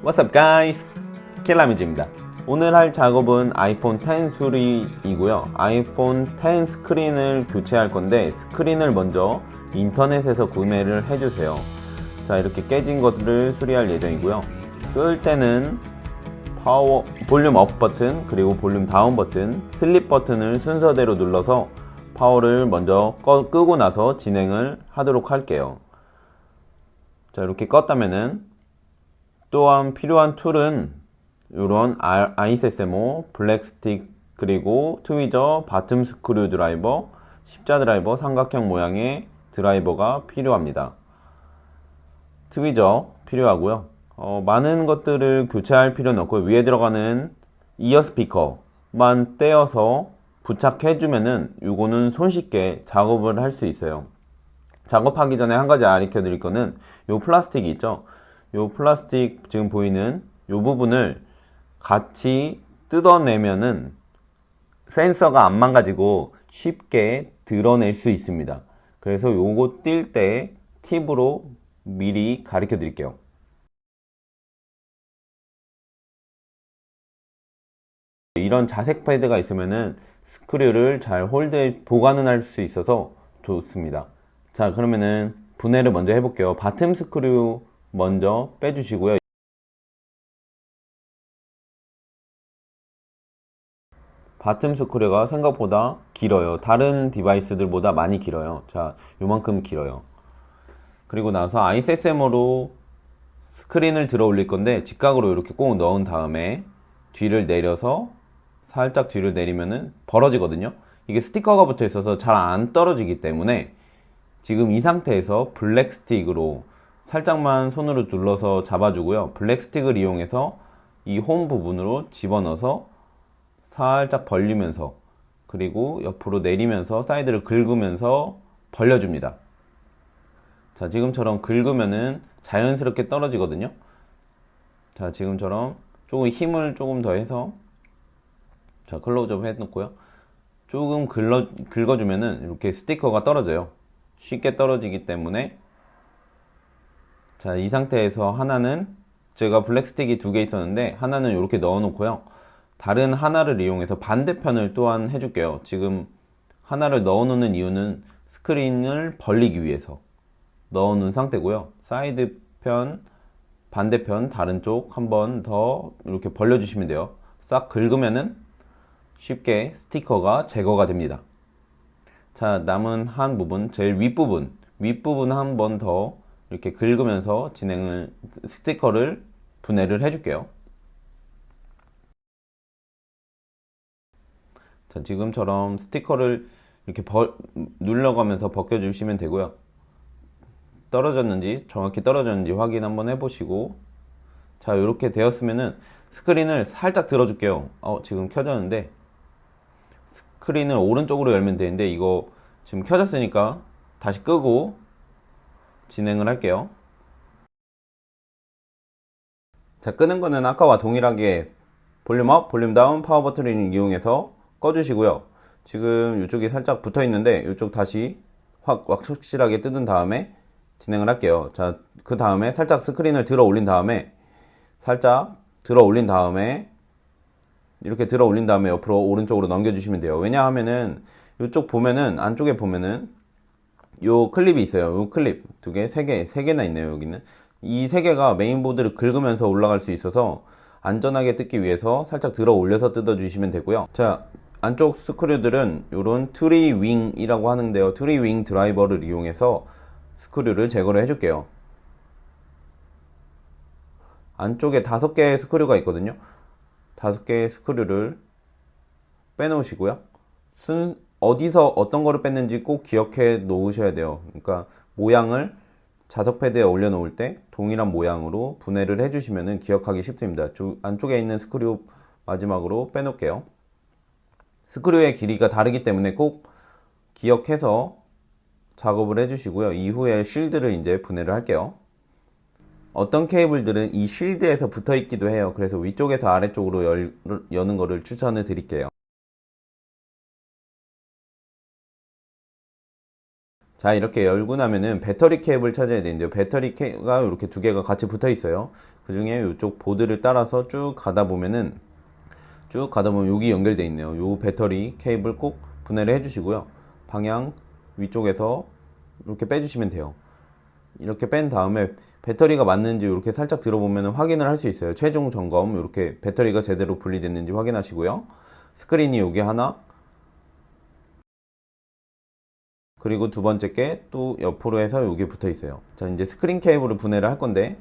What's up guys? 킬라미즈입니다. 오늘 할 작업은 아이폰 10 수리이고요. 아이폰 10 스크린을 교체할 건데 스크린을 먼저 인터넷에서 구매를 해주세요. 자, 이렇게 깨진 것들을 수리할 예정이고요. 끌 때는 볼륨 업 버튼 그리고 볼륨 다운 버튼, 슬립 버튼을 순서대로 눌러서 파워를 먼저 끄고 나서 진행을 하도록 할게요. 자, 이렇게 껐다면은 또한 필요한 툴은 이런 ISSMO, 블랙 스틱, 그리고 트위저, 바텀 스크류 드라이버, 십자 드라이버, 삼각형 모양의 드라이버가 필요합니다. 트위저 필요하고요. 많은 것들을 교체할 필요는 없고 위에 들어가는 이어 스피커만 떼어서 부착해주면은 이거는 손쉽게 작업을 할 수 있어요. 작업하기 전에 한 가지 알려 드릴 거는 요 플라스틱이 있죠. 요 플라스틱 지금 보이는 요 부분을 같이 뜯어내면은 센서가 안 망가지고 쉽게 드러낼 수 있습니다. 그래서 요거 뛸 때 팁으로 미리 가르쳐 드릴게요. 이런 자색 패드가 있으면은 스크류를 잘 보관을 할 수 있어서 좋습니다. 자, 그러면은 분해를 먼저 해볼게요. 바텀 스크류 먼저 빼주시고요. 바텀 스크류가 생각보다 길어요. 다른 디바이스들보다 많이 길어요. 자, 요만큼 길어요. 그리고 나서 ISSM으로 스크린을 들어 올릴 건데 직각으로 이렇게 꼭 넣은 다음에 뒤를 내려서 살짝 뒤를 내리면은 벌어지거든요. 이게 스티커가 붙어 있어서 잘 안 떨어지기 때문에 지금 이 상태에서 블랙 스틱으로 살짝만 손으로 눌러서 잡아주고요. 블랙 스틱을 이용해서 이 홈 부분으로 집어넣어서 살짝 벌리면서 그리고 옆으로 내리면서 사이드를 긁으면서 벌려줍니다. 자, 지금처럼 긁으면은 자연스럽게 떨어지거든요. 자, 지금처럼 조금 힘을 조금 더 해서 자, 클로즈업 해놓고요. 조금 긁어주면은 이렇게 스티커가 떨어져요. 쉽게 떨어지기 때문에 자, 이 상태에서 하나는 제가 블랙 스틱이 두 개 있었는데 하나는 이렇게 넣어 놓고요. 다른 하나를 이용해서 반대편을 또한 해줄게요. 지금 하나를 넣어 놓는 이유는 스크린을 벌리기 위해서 넣어 놓은 상태고요. 사이드 편, 반대편 다른 쪽 한 번 더 이렇게 벌려주시면 돼요. 싹 긁으면은 쉽게 스티커가 제거가 됩니다. 자, 남은 한 부분, 제일 윗부분 한 번 더 이렇게 긁으면서 스티커를 분해를 해줄게요. 자, 지금처럼 스티커를 이렇게 눌러가면서 벗겨주시면 되고요. 정확히 떨어졌는지 확인 한번 해보시고, 자, 이렇게 되었으면은 스크린을 살짝 들어줄게요. 지금 켜졌는데, 스크린을 오른쪽으로 열면 되는데, 이거 지금 켜졌으니까 다시 끄고 진행을 할게요. 자, 끄는 거는 아까와 동일하게 볼륨 업, 볼륨 다운, 파워 버튼을 이용해서 꺼주시고요. 지금 이쪽이 살짝 붙어 있는데 이쪽 다시 확실하게 뜯은 다음에 진행을 할게요. 자, 그 다음에 살짝 스크린을 들어 올린 다음에 이렇게 들어 올린 다음에 옆으로 오른쪽으로 넘겨주시면 돼요. 왜냐하면은 이쪽 보면은 안쪽에 보면은 요 클립이 있어요. 요 클립 세 개나 있네요. 여기는 이 세 개가 메인보드를 긁으면서 올라갈 수 있어서 안전하게 뜯기 위해서 살짝 들어 올려서 뜯어 주시면 되고요. 자, 안쪽 스크류들은 요런 트리윙이라고 하는데요. 트리윙 드라이버를 이용해서 스크류를 제거를 해줄게요. 안쪽에 5개의 스크류가 있거든요. 5개의 스크류를 빼놓으시고요. 어디서 어떤 거를 뺐는지 꼭 기억해 놓으셔야 돼요. 그러니까 모양을 자석 패드에 올려 놓을 때 동일한 모양으로 분해를 해주시면 기억하기 쉽습니다. 안쪽에 있는 스크류 마지막으로 빼놓을게요. 스크류의 길이가 다르기 때문에 꼭 기억해서 작업을 해주시고요. 이후에 쉴드를 이제 분해를 할게요. 어떤 케이블들은 이 쉴드에서 붙어 있기도 해요. 그래서 위쪽에서 아래쪽으로 여는 거를 추천을 드릴게요. 자, 이렇게 열고 나면은 배터리 케이블 찾아야 되는데요. 배터리가 이렇게 두 개가 같이 붙어 있어요. 그 중에 이쪽 보드를 따라서 쭉 가다 보면 여기 연결되어 있네요. 요 배터리 케이블 꼭 분해를 해주시고요. 방향 위쪽에서 이렇게 빼주시면 돼요. 이렇게 뺀 다음에 배터리가 맞는지 이렇게 살짝 들어보면 확인을 할 수 있어요. 최종 점검, 이렇게 배터리가 제대로 분리됐는지 확인하시고요. 스크린이 여기 하나, 그리고 두 번째 게 또 옆으로 해서 여기 붙어 있어요. 자, 이제 스크린 케이블을 분해를 할 건데,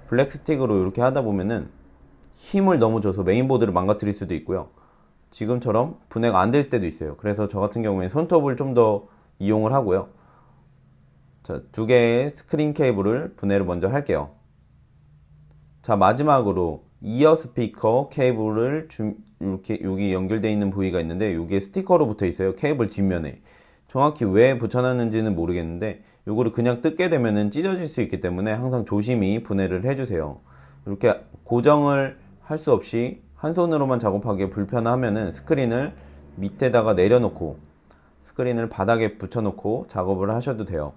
블랙 스틱으로 이렇게 하다 보면은 힘을 너무 줘서 메인보드를 망가뜨릴 수도 있고요. 지금처럼 분해가 안 될 때도 있어요. 그래서 저 같은 경우에 손톱을 좀 더 이용을 하고요. 자, 두 개의 스크린 케이블을 분해를 먼저 할게요. 자, 마지막으로 이어 스피커 케이블을 이렇게 여기 연결되어 있는 부위가 있는데, 여기에 스티커로 붙어 있어요. 케이블 뒷면에. 정확히 왜 붙여놨는지는 모르겠는데, 요거를 그냥 뜯게 되면은 찢어질 수 있기 때문에 항상 조심히 분해를 해주세요. 이렇게 고정을 할 수 없이 한 손으로만 작업하기 불편하면은 스크린을 밑에다가 내려놓고 스크린을 바닥에 붙여놓고 작업을 하셔도 돼요.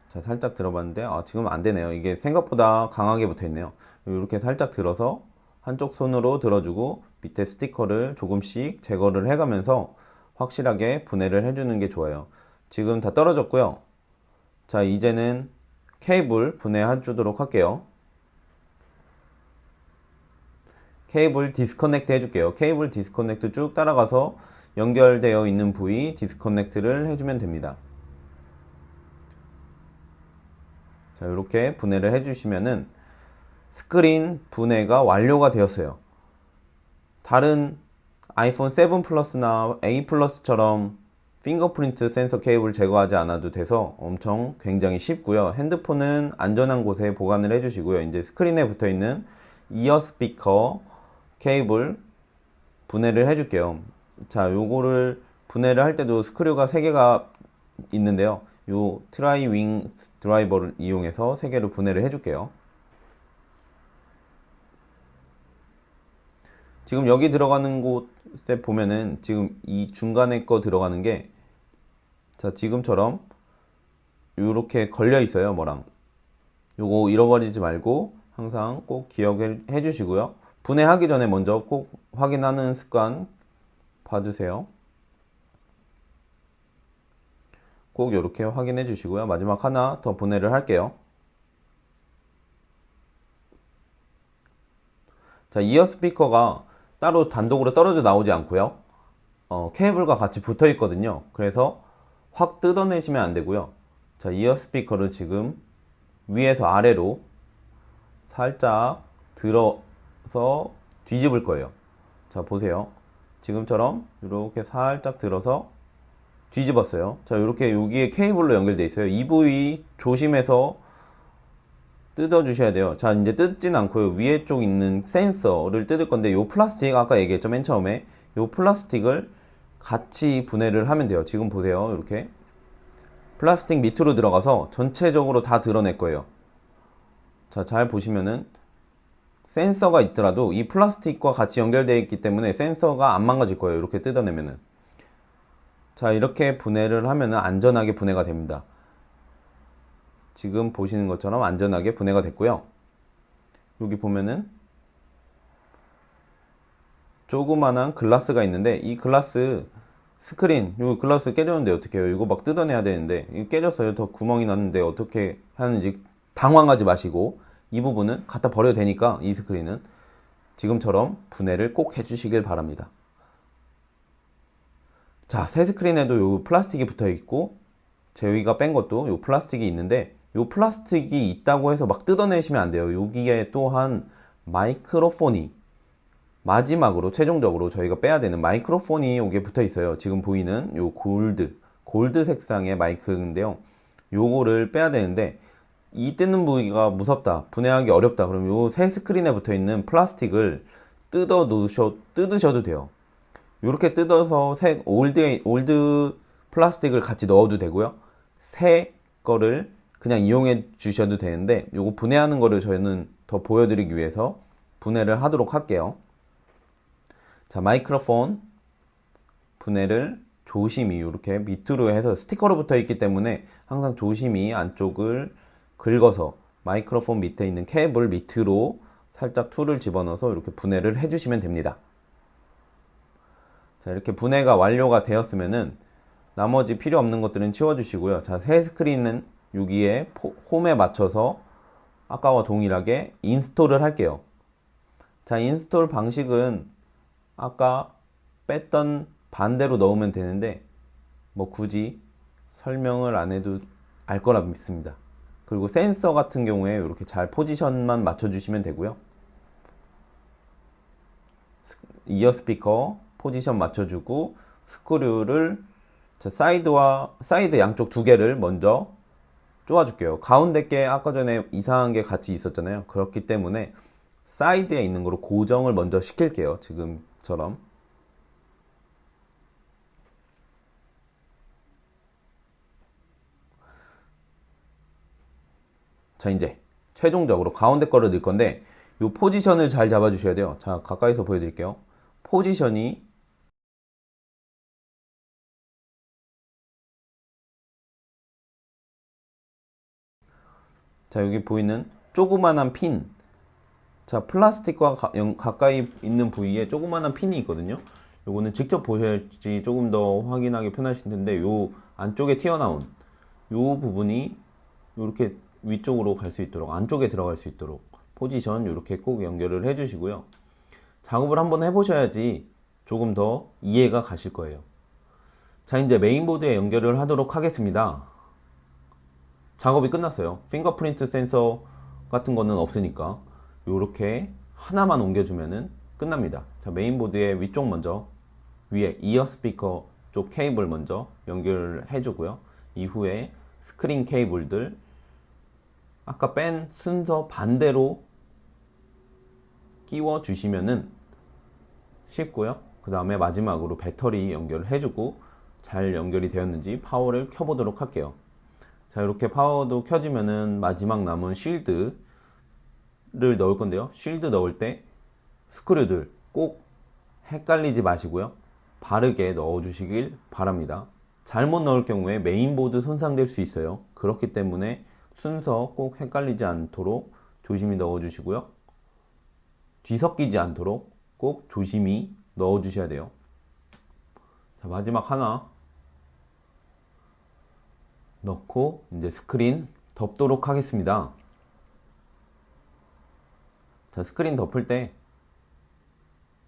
자, 살짝 들어봤는데 지금 안 되네요. 이게 생각보다 강하게 붙어 있네요. 이렇게 살짝 들어서 한쪽 손으로 들어주고 밑에 스티커를 조금씩 제거를 해가면서 확실하게 분해를 해주는 게 좋아요. 지금 다 떨어졌고요. 자, 이제는 케이블 분해해 주도록 할게요. 케이블 디스커넥트 해줄게요. 케이블 디스커넥트 쭉 따라가서 연결되어 있는 부위 디스커넥트를 해주면 됩니다. 자, 이렇게 분해를 해주시면은 스크린 분해가 완료가 되었어요. 다른 아이폰 7 플러스나 8 플러스처럼 핑거프린트 센서 케이블 제거하지 않아도 돼서 엄청 굉장히 쉽고요. 핸드폰은 안전한 곳에 보관을 해주시고요. 이제 스크린에 붙어 있는 이어 스피커 케이블 분해를 해줄게요. 자, 요거를 분해를 할 때도 스크류가 3개가 있는데요. 요 트라이 윙 드라이버를 이용해서 3개를 분해를 해줄게요. 지금 여기 들어가는 곳에 보면은 지금 이 중간에 거 들어가는 게, 자, 지금처럼 요렇게 걸려 있어요. 뭐랑 요거 잃어버리지 말고 항상 꼭 기억해 주시고요. 분해하기 전에 먼저 꼭 확인하는 습관 봐주세요. 꼭 이렇게 확인해 주시고요. 마지막 하나 더 분해를 할게요. 자, 이어 스피커가 따로 단독으로 떨어져 나오지 않고요. 케이블과 같이 붙어 있거든요. 그래서 확 뜯어내시면 안 되고요. 자, 이어 스피커를 지금 위에서 아래로 살짝 들어서 뒤집을 거예요. 자, 보세요. 지금처럼 이렇게 살짝 들어서 뒤집었어요. 자, 이렇게 여기에 케이블로 연결되어 있어요. 이 부위 조심해서 뜯어 주셔야 돼요. 자, 이제 뜯진 않고요. 위에 쪽 있는 센서를 뜯을 건데, 요 플라스틱 아까 얘기했죠, 맨 처음에. 요 플라스틱을 같이 분해를 하면 돼요. 지금 보세요. 이렇게 플라스틱 밑으로 들어가서 전체적으로 다 드러낼 거예요. 자, 잘 보시면은 센서가 있더라도 이 플라스틱과 같이 연결되어 있기 때문에 센서가 안 망가질 거예요. 이렇게 뜯어내면은. 자, 이렇게 분해를 하면은 안전하게 분해가 됩니다. 지금 보시는 것처럼 안전하게 분해가 됐고요. 여기 보면은 조그만한 글라스가 있는데, 이 글라스 스크린, 요 글라스 깨졌는데 어떻게 해요? 이거 막 뜯어내야 되는데, 이거 깨졌어요. 더 구멍이 났는데 어떻게 하는지 당황하지 마시고, 이 부분은 갖다 버려도 되니까, 이 스크린은 지금처럼 분해를 꼭 해주시길 바랍니다. 자, 새 스크린에도 요 플라스틱이 붙어 있고, 제위가 뺀 것도 요 플라스틱이 있는데, 요 플라스틱이 있다고 해서 막 뜯어내시면 안 돼요. 여기에 또한 마이크로폰이, 마지막으로 최종적으로 저희가 빼야 되는 마이크로폰이 여기에 붙어 있어요. 지금 보이는 요 골드 색상의 마이크인데요. 요거를 빼야 되는데, 이 뜯는 부위가 무섭다, 분해하기 어렵다, 그럼 요 새 스크린에 붙어 있는 플라스틱을 뜯으셔도 돼요. 요렇게 뜯어서 새 올드 플라스틱을 같이 넣어도 되고요. 새 거를 그냥 이용해 주셔도 되는데, 요거 분해하는 거를 저희는 더 보여드리기 위해서 분해를 하도록 할게요. 자, 마이크로폰 분해를 조심히 이렇게 밑으로 해서 스티커로 붙어 있기 때문에 항상 조심히 안쪽을 긁어서 마이크로폰 밑에 있는 캡을 밑으로 살짝 툴을 집어넣어서 이렇게 분해를 해주시면 됩니다. 자, 이렇게 분해가 완료가 되었으면은 나머지 필요 없는 것들은 치워주시고요. 자, 새 스크린은 여기에 홈에 맞춰서 아까와 동일하게 인스톨을 할게요. 자, 인스톨 방식은 아까 뺐던 반대로 넣으면 되는데 뭐 굳이 설명을 안 해도 알 거라 믿습니다. 그리고 센서 같은 경우에 이렇게 잘 포지션만 맞춰주시면 되고요. 이어 스피커 포지션 맞춰주고 스크류를 사이드 양쪽 두 개를 먼저 쪼아줄게요. 가운데 게 아까 전에 이상한 게 같이 있었잖아요. 그렇기 때문에 사이드에 있는 거로 고정을 먼저 시킬게요. 지금처럼. 자, 이제 최종적으로 가운데 거를 넣을 건데 이 포지션을 잘 잡아주셔야 돼요. 자, 가까이서 보여드릴게요. 포지션이 자, 여기 보이는 조그만한 핀, 자, 플라스틱과 가까이 있는 부위에 조그만한 핀이 있거든요. 요거는 직접 보셔야지 조금 더 확인하기 편하실 텐데 요 안쪽에 튀어나온 요 부분이 이렇게 위쪽으로 갈 수 있도록, 안쪽에 들어갈 수 있도록 포지션 이렇게 꼭 연결을 해 주시고요. 작업을 한번 해보셔야지 조금 더 이해가 가실 거예요. 자, 이제 메인보드에 연결을 하도록 하겠습니다. 작업이 끝났어요. 핑거프린트 센서 같은 거는 없으니까 이렇게 하나만 옮겨주면은 끝납니다. 자, 메인보드의 위쪽 먼저, 위에 이어 스피커 쪽 케이블 먼저 연결을 해주고요. 이후에 스크린 케이블들 아까 뺀 순서 반대로 끼워 주시면은 쉽고요. 그 다음에 마지막으로 배터리 연결을 해주고 잘 연결이 되었는지 파워를 켜보도록 할게요. 자, 이렇게 파워도 켜지면은 마지막 남은 쉴드를 넣을 건데요. 쉴드 넣을 때 스크류들 꼭 헷갈리지 마시고요. 바르게 넣어 주시길 바랍니다. 잘못 넣을 경우에 메인보드 손상될 수 있어요. 그렇기 때문에 순서 꼭 헷갈리지 않도록 조심히 넣어 주시고요. 뒤섞이지 않도록 꼭 조심히 넣어 주셔야 돼요. 자, 마지막 하나 넣고 이제 스크린 덮도록 하겠습니다. 자, 스크린 덮을 때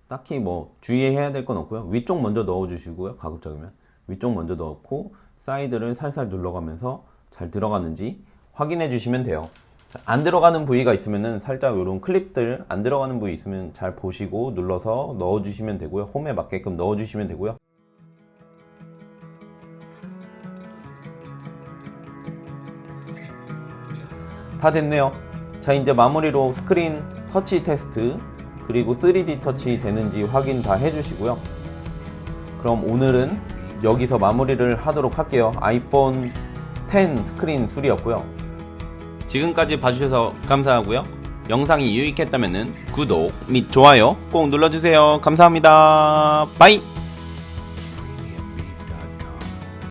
딱히 뭐 주의해야 될 건 없고요. 위쪽 먼저 넣어 주시고요. 가급적이면 위쪽 먼저 넣고 사이드를 살살 눌러가면서 잘 들어가는지 확인해 주시면 돼요. 안 들어가는 부위가 있으면은 살짝 이런 클립들 안 들어가는 부위 있으면 잘 보시고 눌러서 넣어 주시면 되고요. 홈에 맞게끔 넣어 주시면 되고요. 다 됐네요. 자, 이제 마무리로 스크린 터치 테스트 그리고 3D 터치 되는지 확인 다 해주시고요. 그럼 오늘은 여기서 마무리를 하도록 할게요. 아이폰 10 스크린 수리였고요. 지금까지 봐주셔서 감사하고요. 영상이 유익했다면 구독 및 좋아요 꼭 눌러주세요. 감사합니다. 빠이.